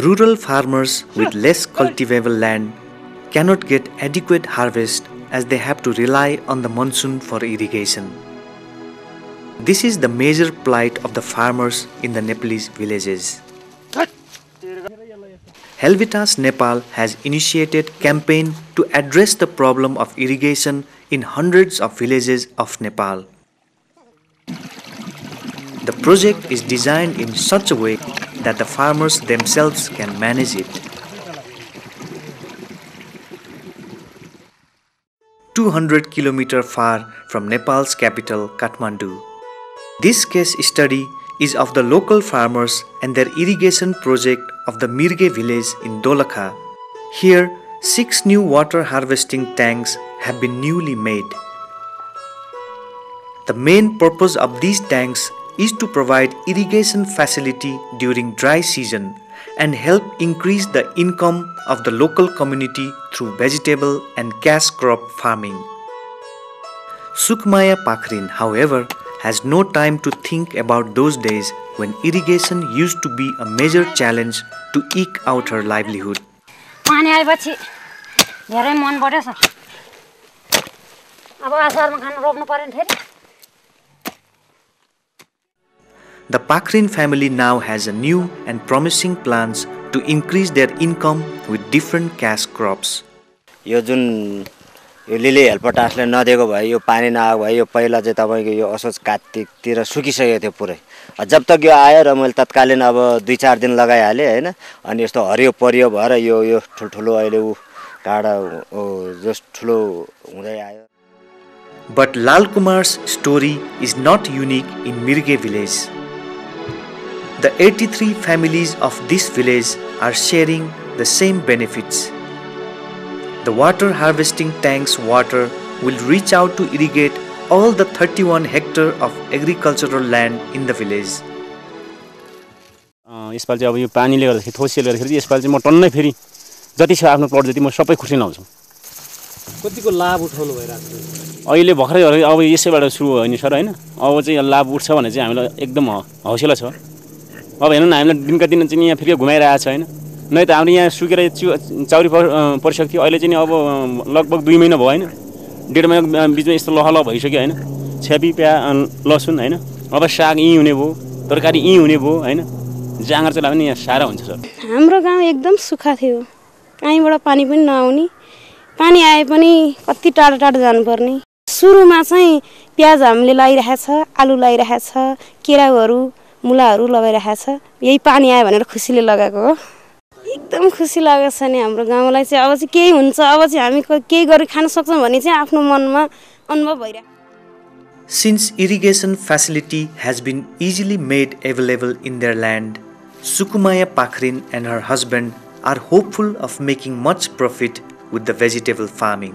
Rural farmers with less cultivable land cannot get adequate harvest as they have to rely on the monsoon for irrigation. This is the major plight of the farmers in the Nepalese villages. Helvetas Nepal has initiated a campaign to address the problem of irrigation in hundreds of villages of Nepal. The project is designed in such a way that the farmers themselves can manage it. 200 km far from Nepal's capital, Kathmandu. This case study is of the local farmers and their irrigation project of the Mirge village in Dolakha. Here, 6 new water harvesting tanks have been newly made. The main purpose of these tanks is to provide irrigation facility during dry season and help increase the income of the local community through vegetable and cash crop farming. Sukhmaya Pakrin, however, has no time to think about those days when irrigation used to be a major challenge to eke out her livelihood. The Pakrin family now has a new and promising plans to increase their income with different cash crops. यो lily हेल्पटासले नदिएको भए यो पानी नआएको भए यो पहिला चाहिँ तपाईको यो असोज कार्तिकतिर सुकिसकेको थियो पुरै जब तक यो आयो र मैले तत्कालीन अब 2-4 दिन लगाइहाले हैन अनि यस्तो हरियो परियो भएर यो ठुलठुलो अहिले काडा जस्ट ठुलो हुँदै आयो. But Lal Kumar's story is not unique in Mirge village. The 83 families of this village are sharing the same benefits. The water harvesting tank's water will reach out to irrigate all the 31 hectares of agricultural land in the village. Yashpal चाहिँ अब यो पानीले गर्दा थोसिले गर्दाखेरि यसपाल चाहिँ म टन्नै फेरि जति छ आफ्नो प्लट जति म सबै खुसी नहुन्छु. कतिको लाभ उठाउनु भइराछ अहिले भर्खरै अब यसैबाट सुरु हो नि सर हैन. अब चाहिँ लाभ उठ्छ भने चाहिँ हामीलाई एकदम हौसला छ. अब हेर्नु न हामीलाई दिनका दिन चाहिँ यहाँ फेरि घुमाइरहेको छ हैन. नै त हाम्रो यहाँ सुकेर चाउरी परिसक्यो थियो. अहिले चाहिँ अब लगभग 2 महिना भयो हैन. 1.5 महिना बिचमा यस्तो लहल भइसक्यो हैन. छ्यापी प्या लसुन हैन. अब साग यही हुने भयो, तरकारी यही हुने भयो हैन. जाँगर चला पनि यहाँ सारा हुन्छ सर. हाम्रो गाउँ एकदम सुखा थियो. कहीँबाट पानी पनि नआउने. पानी आए पनि कति टाढा टाढा जानुपर्ने. सुरुमा चाहिँ प्याज हामीले लगाइरहेछ, आलु लगाइरहेछ, केराहरू, मुलाहरू लगाइरहेछ. यही पानी आयो भनेर खुसीले लगाएको हो. एकदम खुसी लागेको छ नि हाम्रो गाउँलाई चाहिँ. अब चाहिँ केही हुन्छ, अब चाहिँ हामी केही गरी खान सक्छौं भन्ने चाहिँ आफ्नो मनमा अनुभव भइरहेको. Since irrigation facility has been easily made available in their land, Sukhmaya Pakrin and her husband are hopeful of making much profit with the vegetable farming.